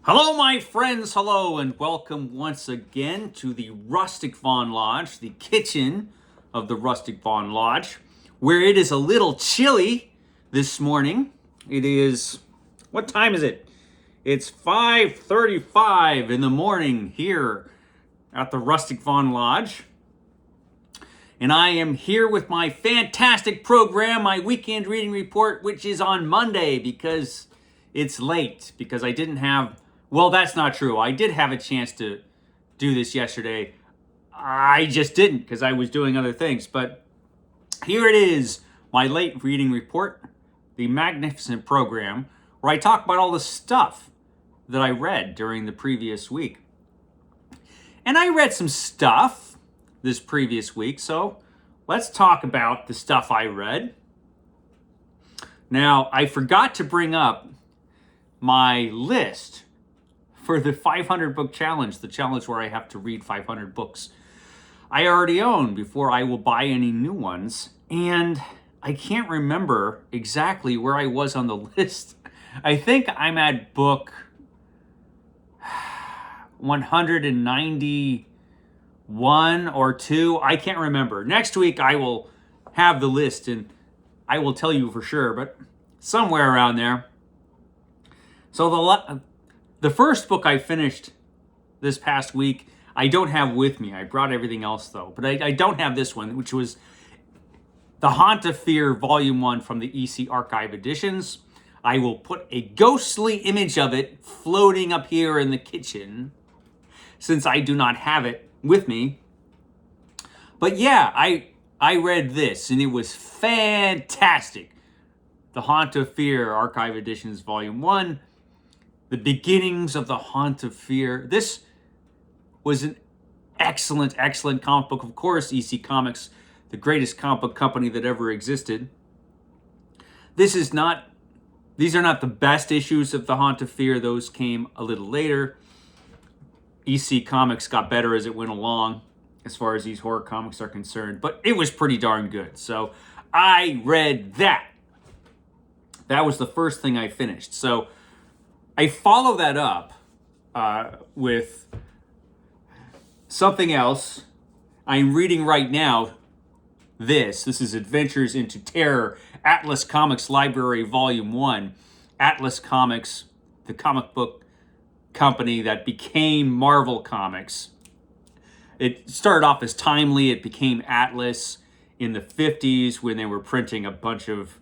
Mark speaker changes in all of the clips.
Speaker 1: Hello, my friends. Hello, and welcome once again to the Rustic Vaughan Lodge, the kitchen of the Rustic Vaughan Lodge, where it is a little chilly this morning. It is, what time is it? It's 5:35 in the morning here at the Rustic Vaughan Lodge. And I am here with my fantastic program, my weekend reading report, which is on Monday because it's late, because I didn't have, well, that's not true. I did have a chance to do this yesterday. I just didn't because I was doing other things. But here it is, my late reading report, the magnificent program, where I talk about all the stuff that I read during the previous week. And I read some stuff this previous week, so let's talk about the stuff I read. Now, I forgot to bring up my list for the 500 book challenge, the challenge where I have to read 500 books I already own before I will buy any new ones. And I can't remember exactly where I was on the list. I think I'm at book 191 or 2. I can't remember. Next week I will have the list and I will tell you for sure, but somewhere around there. So the first book I finished this past week, I don't have with me. I brought everything else though, but I don't have this one, which was The Haunt of Fear, Volume 1 from the EC Archive Editions. I will put a ghostly image of it floating up here in the kitchen since I do not have it with me. But yeah, I read this and it was fantastic. The Haunt of Fear, Archive Editions, Volume 1. The Beginnings of the Haunt of Fear. This was an excellent, excellent comic book. Of course, EC Comics, the greatest comic book company that ever existed. These are not the best issues of The Haunt of Fear. Those came a little later. EC Comics got better as it went along, as far as these horror comics are concerned. But it was pretty darn good. So I read that. That was the first thing I finished. So I follow that up with something else. I'm reading right now this. This is Adventures into Terror, Atlas Comics Library, Volume 1. Atlas Comics, the comic book company that became Marvel Comics. It started off as Timely. It became Atlas in the 50s when they were printing a bunch of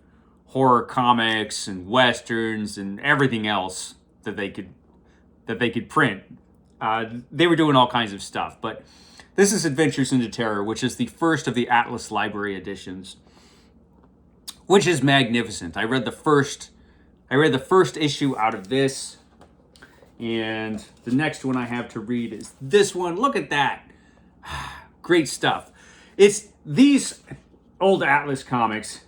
Speaker 1: horror comics and westerns and everything else that they could print. They were doing all kinds of stuff, but this is Adventures into Terror, which is the first of the Atlas Library editions, which is magnificent. I read the first issue out of this, and the next one I have to read is this one. Look at that. Great stuff. It's these old Atlas comics.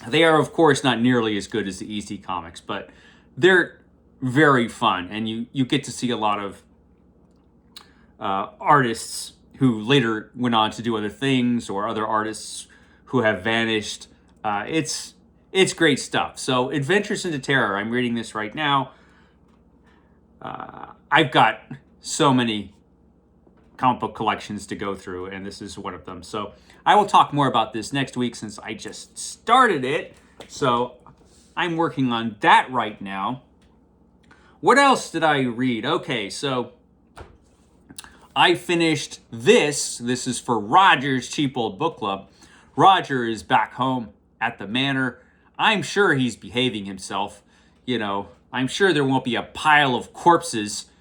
Speaker 1: They are, of course, not nearly as good as the EC comics, but they're very fun, and you get to see a lot of artists who later went on to do other things, or other artists who have vanished. It's great stuff. So, Adventures into Terror. I'm reading this right now. I've got so many comic book collections to go through, and this is one of them. So I will talk more about this next week since I just started it. So I'm working on that right now. What else did I read? Okay, so I finished this. This is for Roger's Cheap Old Book Club. Roger is back home at the manor. I'm sure he's behaving himself. You know, I'm sure there won't be a pile of corpses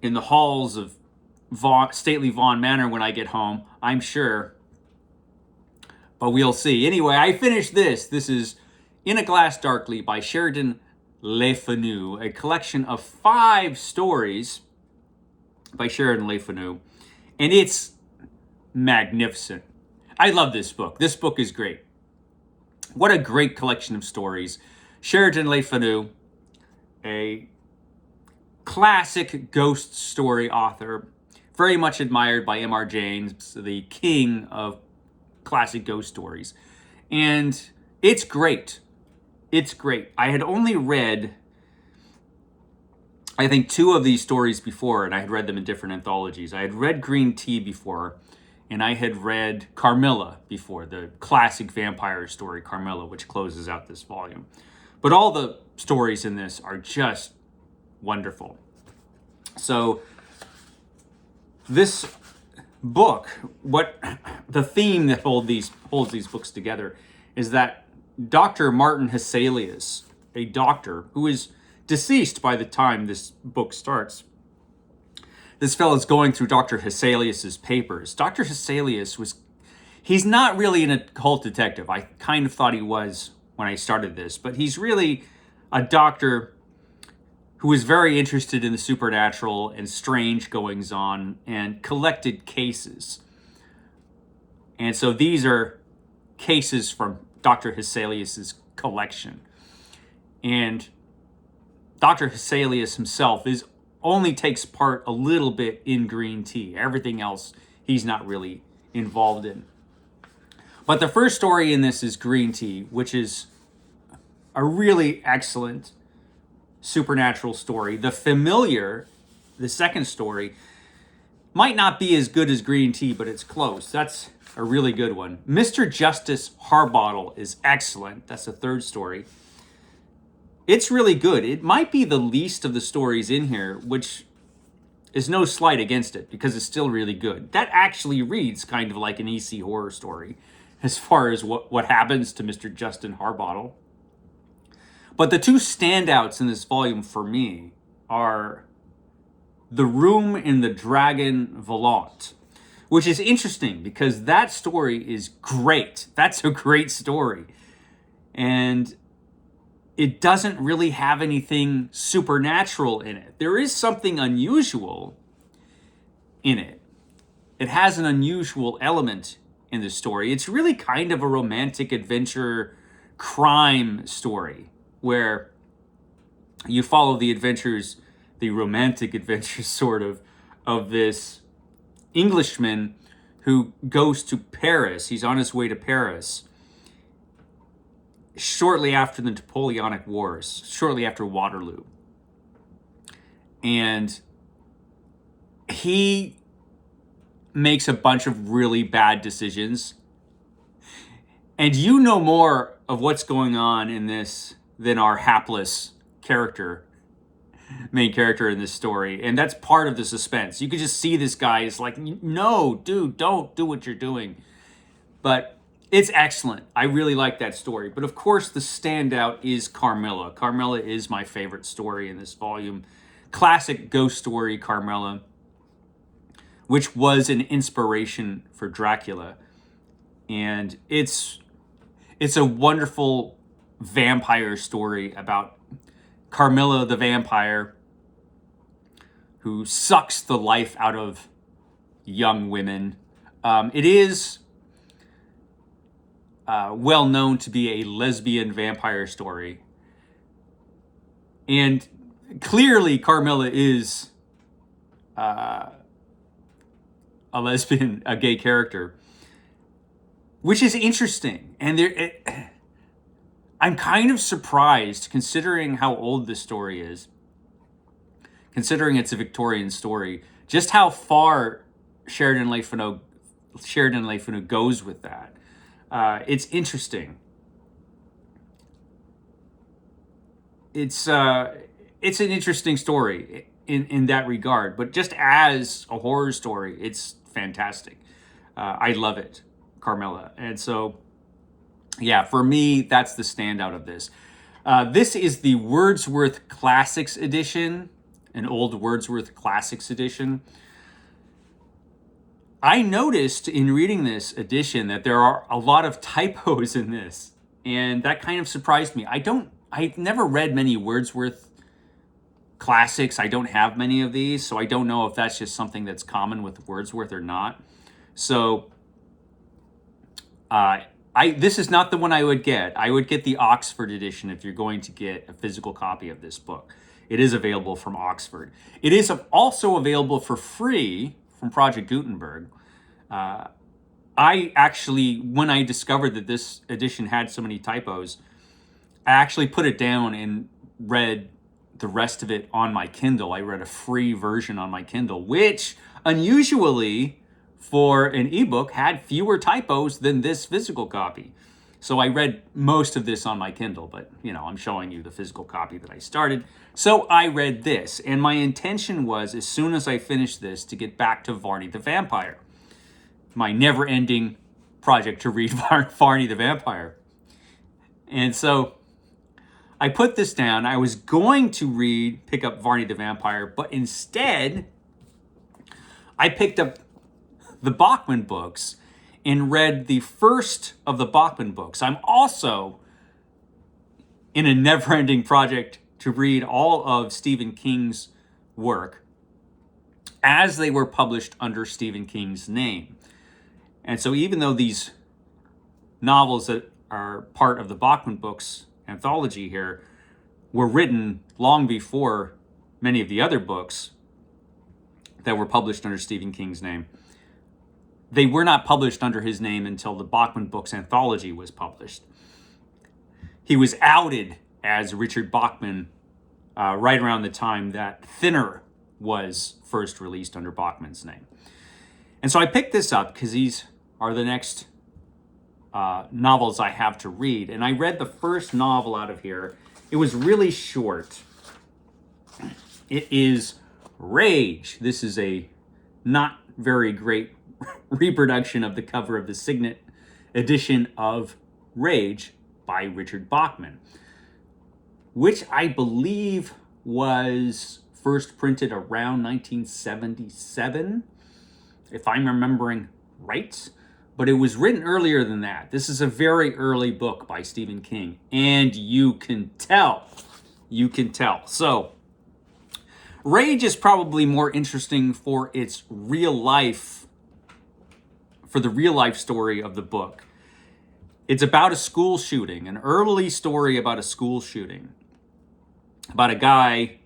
Speaker 1: in the halls of stately Vaughan Manor when I get home. I'm sure. But we'll see. Anyway, I finished this. This is In a Glass Darkly by Sheridan Le Fanu, a collection of 5 stories by Sheridan Le Fanu. And it's magnificent. I love this book. This book is great. What a great collection of stories. Sheridan Le Fanu, a classic ghost story author, very much admired by M.R. James, the king of classic ghost stories. And it's great. It's great. I had only read I think, two of these stories before, and I had read them in different anthologies. I had read Green Tea before, and I had read Carmilla before, the classic vampire story, Carmilla, which closes out this volume. But all the stories in this are just wonderful. So this book, what the theme that holds these books together is that Dr. Martin Hesselius, a doctor who is deceased by the time this book starts. This fellow's going through Dr. Hesselius's papers. Dr. Hesselius he's not really an occult detective. I kind of thought he was when I started this, but he's really a doctor who was very interested in the supernatural and strange goings on and collected cases. And so these are cases from Dr. Hesselius's collection. And Dr. Hesselius himself only takes part a little bit in Green Tea. Everything else he's not really involved in. But the first story in this is Green Tea, which is a really excellent supernatural story. The Familiar, the second story, might not be as good as Green Tea, but it's close. That's a really good one. Mr. Justice Harbottle is excellent. That's the third story. It's really good. It might be the least of the stories in here, which is no slight against it because it's still really good. That actually reads kind of like an EC horror story as far as what happens to Mr. Justin Harbottle. But the two standouts in this volume for me are The Room in the Dragon Volant, which is interesting because that story is great. That's a great story. And it doesn't really have anything supernatural in it. There is something unusual in it. It has an unusual element in the story. It's really kind of a romantic adventure crime story where you follow the romantic adventures sort of this Englishman who goes to Paris. He's on his way to Paris shortly after the Napoleonic Wars, shortly after Waterloo. And he makes a bunch of really bad decisions. And you know more of what's going on in this than our hapless main character in this story. And that's part of the suspense. You could just see this guy is like, no, dude, don't do what you're doing. But it's excellent. I really like that story. But of course, the standout is Carmilla. Carmilla is my favorite story in this volume. Classic ghost story, Carmilla, which was an inspiration for Dracula. And it's a wonderful vampire story about Carmilla the vampire who sucks the life out of young women. It is well known to be a lesbian vampire story. And clearly Carmilla is a lesbian, a gay character, which is interesting. And I'm kind of surprised, considering how old this story is, considering it's a Victorian story, just how far Sheridan Le Fanu goes with that. It's interesting. It's an interesting story in that regard, but just as a horror story, it's fantastic. I love it, Carmilla. And so, yeah, for me, that's the standout of this. This is the Wordsworth Classics edition, an old Wordsworth Classics edition. I noticed in reading this edition that there are a lot of typos in this, and that kind of surprised me. I've never read many Wordsworth classics. I don't have many of these, so I don't know if that's just something that's common with Wordsworth or not. So this is not the one I would get. I would get the Oxford edition if you're going to get a physical copy of this book. It is available from Oxford. It is also available for free from Project Gutenberg. I actually, when I discovered that this edition had so many typos, I actually put it down and read the rest of it on my Kindle. I read a free version on my Kindle, which unusually for an ebook had fewer typos than this physical copy. So I read most of this on my Kindle, but I'm showing you the physical copy that I started. So I read this, and my intention was, as soon as I finished this, to get back to Varney the Vampire, my never-ending project to read Varney the Vampire. And so I put this down. I was going to pick up Varney the Vampire, but instead I picked up the Bachman books and read the first of the Bachman books. I'm also in a never-ending project to read all of Stephen King's work as they were published under Stephen King's name. And so even though these novels that are part of the Bachman books anthology here were written long before many of the other books that were published under Stephen King's name, they were not published under his name until the Bachman Books anthology was published. He was outed as Richard Bachman right around the time that Thinner was first released under Bachman's name. And so I picked this up because these are the next novels I have to read. And I read the first novel out of here. It was really short. It is Rage. This is a not very great reproduction of the cover of the Signet edition of Rage by Richard Bachman, which I believe was first printed around 1977, if I'm remembering right. But it was written earlier than that. This is a very early book by Stephen King, and you can tell. So, Rage is probably more interesting for the real life story of the book. It's about a school shooting, an early story about a school shooting. About a guy,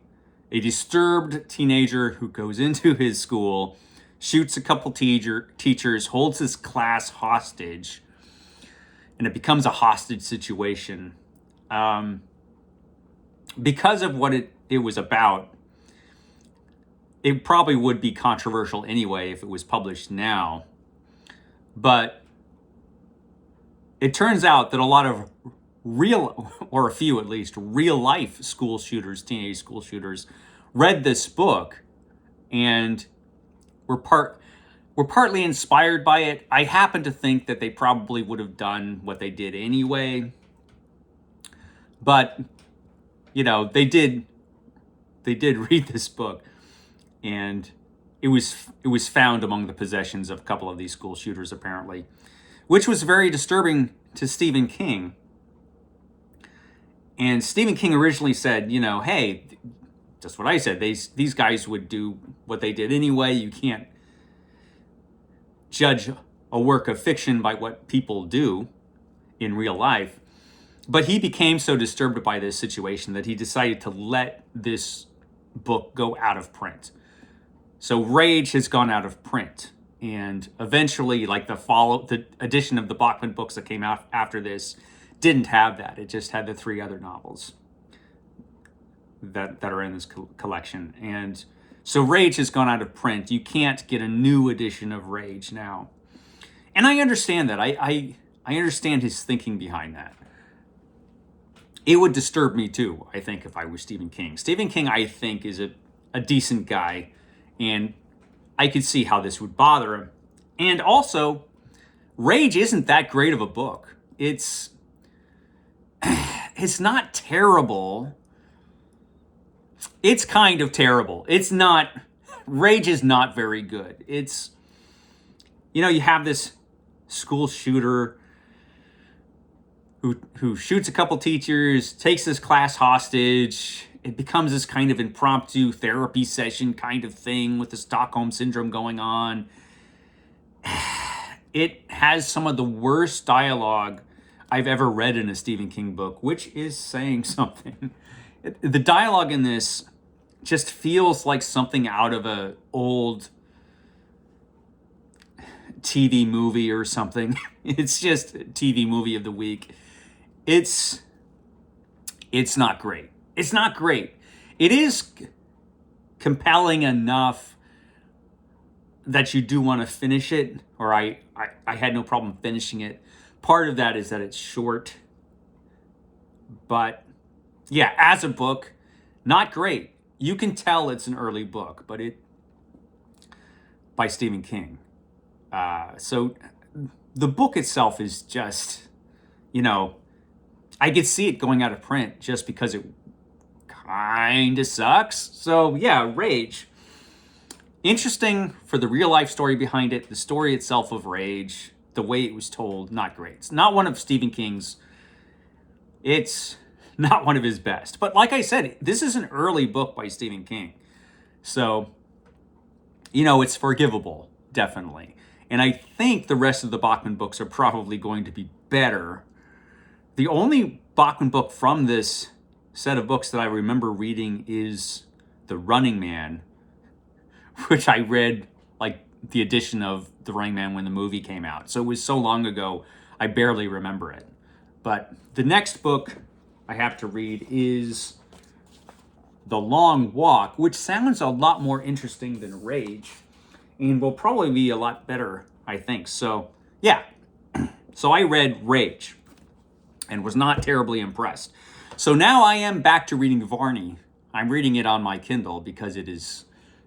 Speaker 1: a disturbed teenager who goes into his school, shoots a couple teachers, holds his class hostage, and it becomes a hostage situation. Because of what it was about, it probably would be controversial anyway if it was published now. But it turns out that a lot of real, or a few at least, real life school shooters, teenage school shooters, read this book and were partly inspired by it. I happen to think that they probably would have done what they did anyway. But, they did read this book, and it was found among the possessions of a couple of these school shooters, apparently, which was very disturbing to Stephen King. And Stephen King originally said, hey, just what I said, these guys would do what they did anyway. You can't judge a work of fiction by what people do in real life. But he became so disturbed by this situation that he decided to let this book go out of print. So Rage has gone out of print. And eventually, like the edition of the Bachman books that came out after this didn't have that. It just had the three other novels that are in this collection. And so Rage has gone out of print. You can't get a new edition of Rage now. And I understand that. I understand his thinking behind that. It would disturb me too, I think, if I was Stephen King. Stephen King, I think, is a decent guy, and I could see how this would bother him. And also, Rage isn't that great of a book. It's not terrible. It's kind of terrible. Rage is not very good. It's, you have this school shooter who shoots a couple teachers, takes his class hostage. It becomes this kind of impromptu therapy session kind of thing with the Stockholm Syndrome going on. It has some of the worst dialogue I've ever read in a Stephen King book, which is saying something. The dialogue in this just feels like something out of an old TV movie or something. It's just TV movie of the week. It's not great. It's not great. It is compelling enough that you do want to finish it, or I had no problem finishing it. Part of that is that it's short. But yeah, as a book, not great. You can tell it's an early book, but by Stephen King. So the book itself is just, I could see it going out of print just because it kind of sucks. So yeah, Rage. Interesting for the real life story behind it, the story itself of Rage, the way it was told, not great. It's not one of Stephen King's, it's not one of his best. But like I said, this is an early book by Stephen King. So, it's forgivable, definitely. And I think the rest of the Bachman books are probably going to be better. The only Bachman book from this set of books that I remember reading is The Running Man, which I read like the edition of The Running Man when the movie came out. So it was so long ago, I barely remember it. But the next book I have to read is The Long Walk, which sounds a lot more interesting than Rage and will probably be a lot better, I think. So yeah, so I read Rage and was not terribly impressed. So now I am back to reading Varney. I'm reading it on my Kindle because it is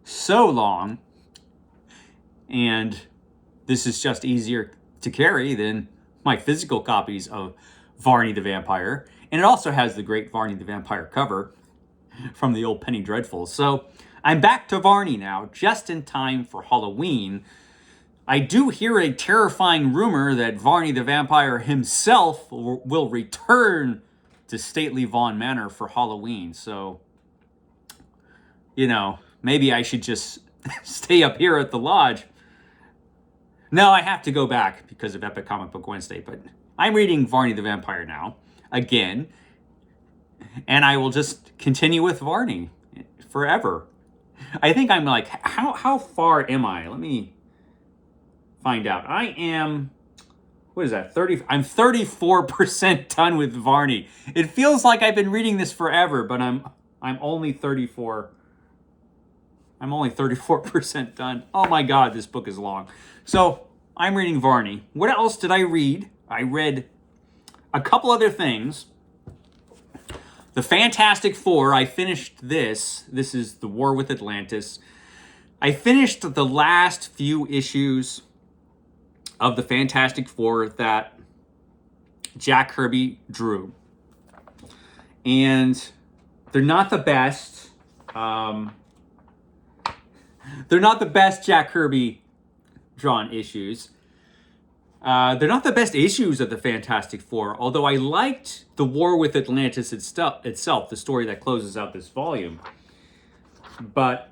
Speaker 1: so long, and this is just easier to carry than my physical copies of Varney the Vampire. And it also has the great Varney the Vampire cover from the old Penny Dreadfuls. So I'm back to Varney now, just in time for Halloween. I do hear a terrifying rumor that Varney the Vampire himself will return to stately Vaughan Manor for Halloween. So, maybe I should just stay up here at the lodge. No, I have to go back because of Epic Comic Book Wednesday, but I'm reading Varney the Vampire now, again, and I will just continue with Varney forever. I think I'm like, how far am I? Let me find out. I am, what is that, 30? I'm 34% done with Varney. It feels like I've been reading this forever, but I'm only 34%. I'm only 34% done. Oh my God, this book is long. So I'm reading Varney. What else did I read? I read a couple other things. The Fantastic Four, I finished this. This is The War with Atlantis. I finished the last few issues of the Fantastic Four that Jack Kirby drew. And they're not the best. They're not the best Jack Kirby drawn issues. They're not the best issues of the Fantastic Four, although I liked The War with Atlantis itself, the story that closes out this volume. But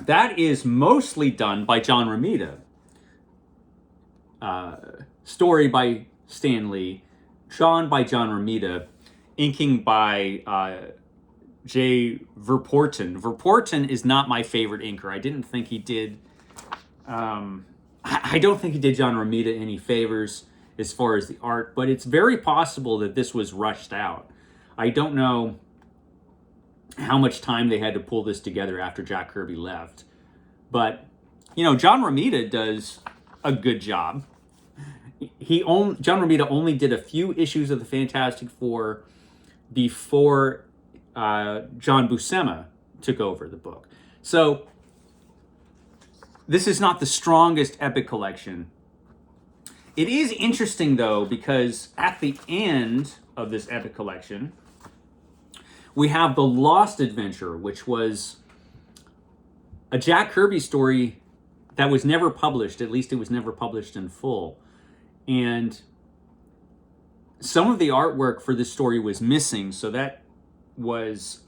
Speaker 1: that is mostly done by John Romita. Story by Stan Lee, drawn by John Romita, inking by Jay Verpoorten. Verpoorten is not my favorite inker. I didn't think he did... I don't think he did John Romita any favors as far as the art, but it's very possible that this was rushed out. I don't know how much time they had to pull this together after Jack Kirby left. But, John Romita does a good job. John Romita only did a few issues of the Fantastic Four before John Buscema took over the book. So this is not the strongest epic collection. It is interesting, though, because at the end of this epic collection, we have The Lost Adventure, which was a Jack Kirby story that was never published. At least it was never published in full. And some of the artwork for this story was missing, so that was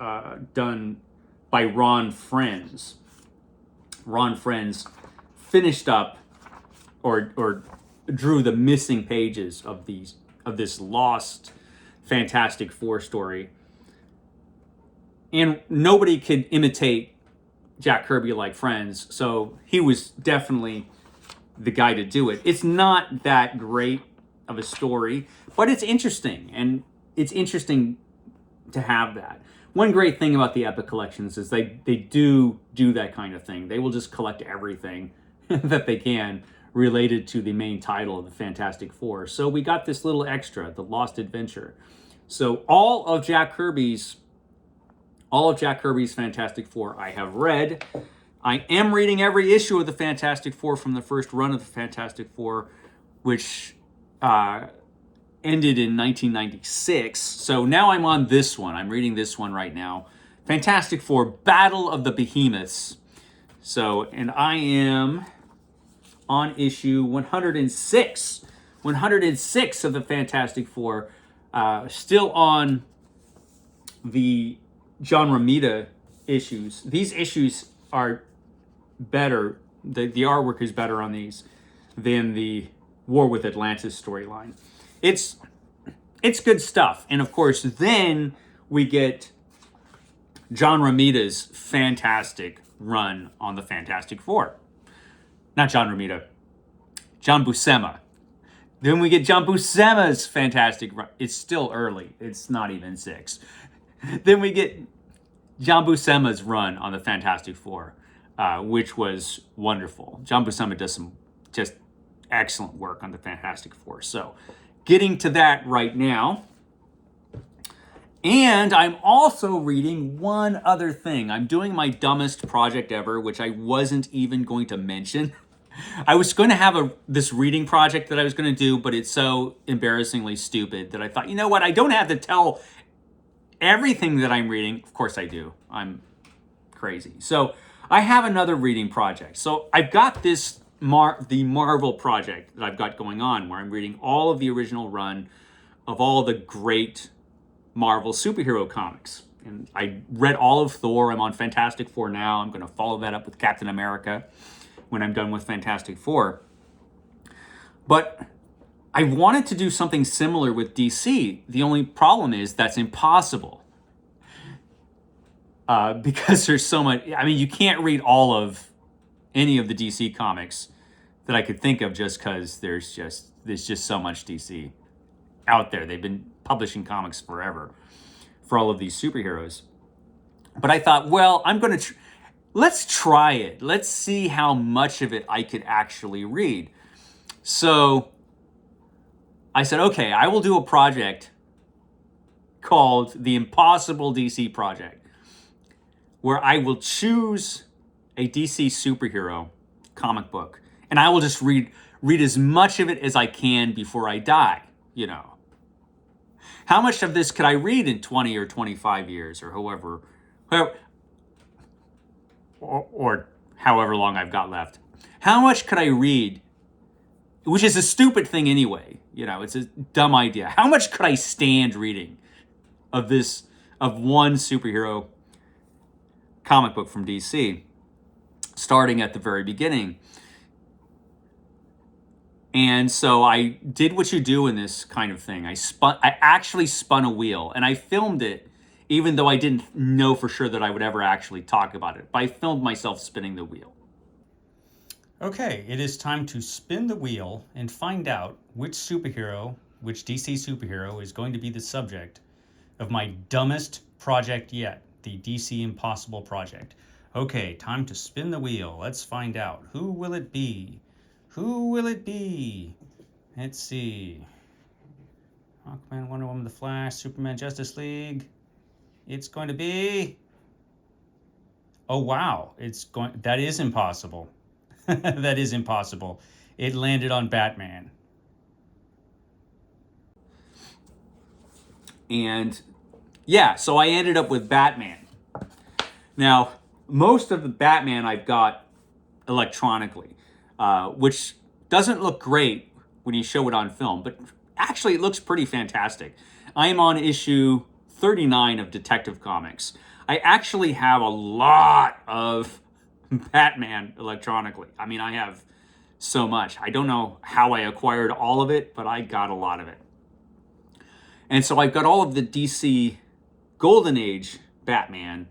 Speaker 1: done by Ron Frenz. Ron Frenz finished up or drew the missing pages of this lost Fantastic Four story. And nobody could imitate Jack Kirby like Frenz, so he was definitely the guy to do it. It's not that great of a story, but it's interesting, and it's interesting to have that. one great thing about the Epic collections is they do that kind of thing. They will just collect everything that they can related to the main title of the Fantastic Four. So we got this little extra, The Lost Adventure. So all of Jack Kirby's Fantastic Four I have read. I am reading every issue of the Fantastic Four from the first run of the Fantastic Four, which ended in 1996. So now I'm on this one. I'm reading this one right now. Fantastic Four, Battle of the Behemoths. So, and I am on issue 106. 106 of the Fantastic Four. Still on the John Romita issues. These issues are better. The artwork is better on these than the War with Atlantis storyline. It's good stuff. And of course, then we get John Romita's fantastic run on the Fantastic Four. Not John Romita, John Buscema. Then we get John Buscema's fantastic run. It's still early. It's not even 6. Then we get John Buscema's run on the Fantastic Four, which was wonderful. John Buscema does some just excellent work on the Fantastic Four. So, getting to that right now. And I'm also reading one other thing. I'm doing my dumbest project ever, which I wasn't even going to mention. I was going to have this reading project that I was going to do, but it's so embarrassingly stupid that I thought, you know what? I don't have to tell everything that I'm reading. Of course I do. I'm crazy. So I have another reading project. So I've got this the Marvel project that I've got going on, where I'm reading all of the original run of all the great Marvel superhero comics. And I read all of Thor. I'm on Fantastic Four now. I'm going to follow that up with Captain America when I'm done with Fantastic Four. But I wanted to do something similar with DC. The only problem is that's impossible. Because there's so much. I mean, you can't read all of any of the DC comics that I could think of, just because there's just so much DC out there. They've been publishing comics forever for all of these superheroes. But I thought, well, I'm going to let's try it. Let's see how much of it I could actually read. So I said, okay, I will do a project called the Impossible DC Project, where I will choose a DC superhero comic book, and I will just read as much of it as I can before I die, you know. How much of this could I read in 20 or 25 years, or however long I've got left? How much could I read, which is a stupid thing anyway, you know, it's a dumb idea. How much could I stand reading of one superhero comic book from DC, starting at the very beginning? And so I did what you do in this kind of thing. I actually spun a wheel, and I filmed it, even though I didn't know for sure that I would ever actually talk about it. But I filmed myself spinning the wheel. Okay, it is time to spin the wheel and find out which DC superhero is going to be the subject of my dumbest project yet, the DC Impossible Project. Okay, time to spin the wheel. Let's find out. Who will it be? Who will it be? Let's see. Aquaman, Wonder Woman, The Flash, Superman, Justice League. It's going to be... Oh, wow. That is impossible. That is impossible. It landed on Batman. And yeah, so I ended up with Batman. Now, most of the Batman I've got electronically, which doesn't look great when you show it on film, but actually it looks pretty fantastic. I am on issue 39 of Detective Comics. I actually have a lot of Batman electronically. I mean, I have so much. I don't know how I acquired all of it, but I got a lot of it. And so I've got all of the DC Golden Age Batman.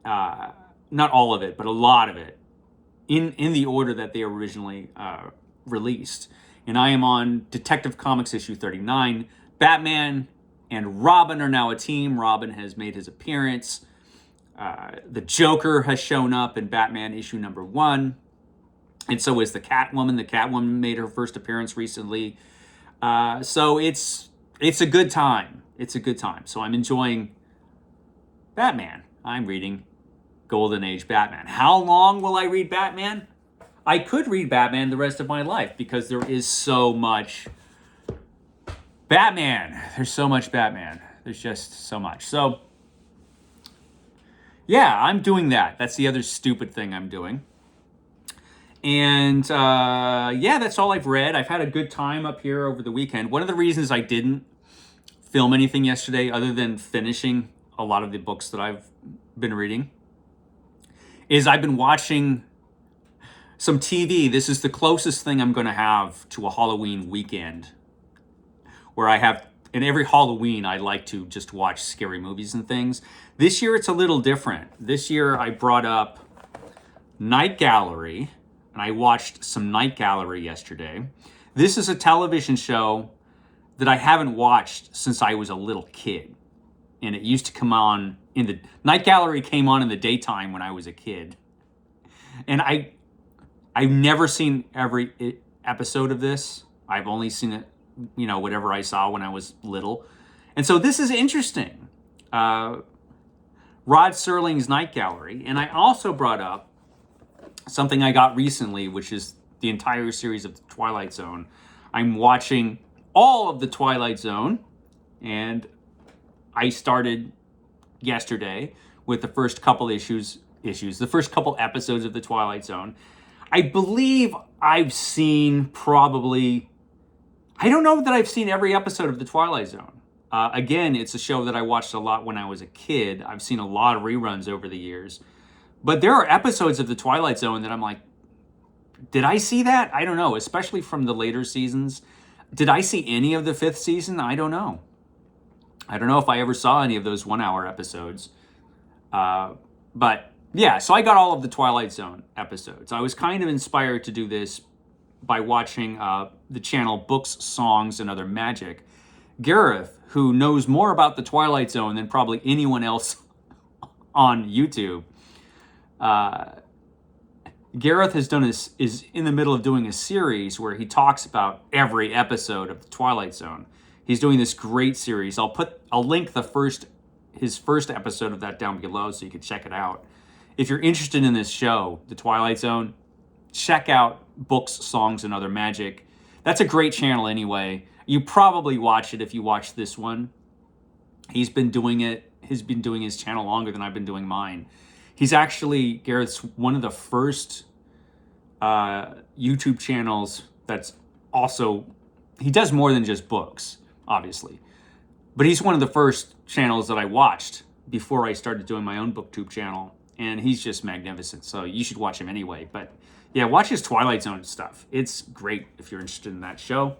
Speaker 1: Not all of it, but a lot of it in the order that they originally released. And I am on Detective Comics issue 39. Batman and Robin are now a team. Robin has made his appearance. The Joker has shown up in Batman issue number 1. And so is the Catwoman. The Catwoman made her first appearance recently. So it's a good time. It's a good time. So I'm enjoying Batman. I'm reading Golden Age Batman. How long will I read Batman? I could read Batman the rest of my life because there is so much Batman. There's so much Batman. There's just so much. So, yeah, I'm doing that. That's the other stupid thing I'm doing. And, yeah, that's all I've read. I've had a good time up here over the weekend. One of the reasons I didn't film anything yesterday, other than finishing a lot of the books that I've been reading, is I've been watching some TV. This is the closest thing I'm going to have to a Halloween weekend, where I have, and every Halloween I like to just watch scary movies and things. This year it's a little different. This year I brought up Night Gallery, and I watched some Night Gallery yesterday. This is a television show that I haven't watched since I was a little kid. And it used to come on in the... Night Gallery came on in the daytime when I was a kid. And I've never seen every episode of this. I've only seen it, whatever I saw when I was little. And so this is interesting. Rod Serling's Night Gallery. And I also brought up something I got recently, which is the entire series of the Twilight Zone. I'm watching all of the Twilight Zone, and I started yesterday with the first couple the first couple episodes of the Twilight Zone. I believe I've seen probably, I don't know that I've seen every episode of the Twilight Zone. Again, it's a show that I watched a lot when I was a kid. I've seen a lot of reruns over the years. But there are episodes of the Twilight Zone that I'm like, did I see that? I don't know, especially from the later seasons. Did I see any of the 5th season? I don't know. I don't know if I ever saw any of those 1-hour episodes. But yeah, so I got all of the Twilight Zone episodes. I was kind of inspired to do this by watching the channel Books, Songs, and Other Magic. Gareth, who knows more about the Twilight Zone than probably anyone else on YouTube, Gareth is in the middle of doing a series where he talks about every episode of the Twilight Zone. He's doing this great series. I'll link his first episode of that down below so you can check it out. If you're interested in this show, The Twilight Zone, check out Books, Songs, and Other Magic. That's a great channel anyway. You probably watch it if you watch this one. He's been doing his channel longer than I've been doing mine. He's actually, Gareth's one of the first YouTube channels that's also, he does more than just books, obviously. But he's one of the first channels that I watched before I started doing my own BookTube channel. And he's just magnificent, so you should watch him anyway. But yeah, watch his Twilight Zone stuff. It's great if you're interested in that show.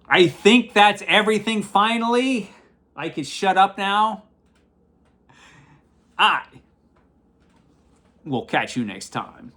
Speaker 1: I think that's everything finally. I can shut up now. We'll catch you next time.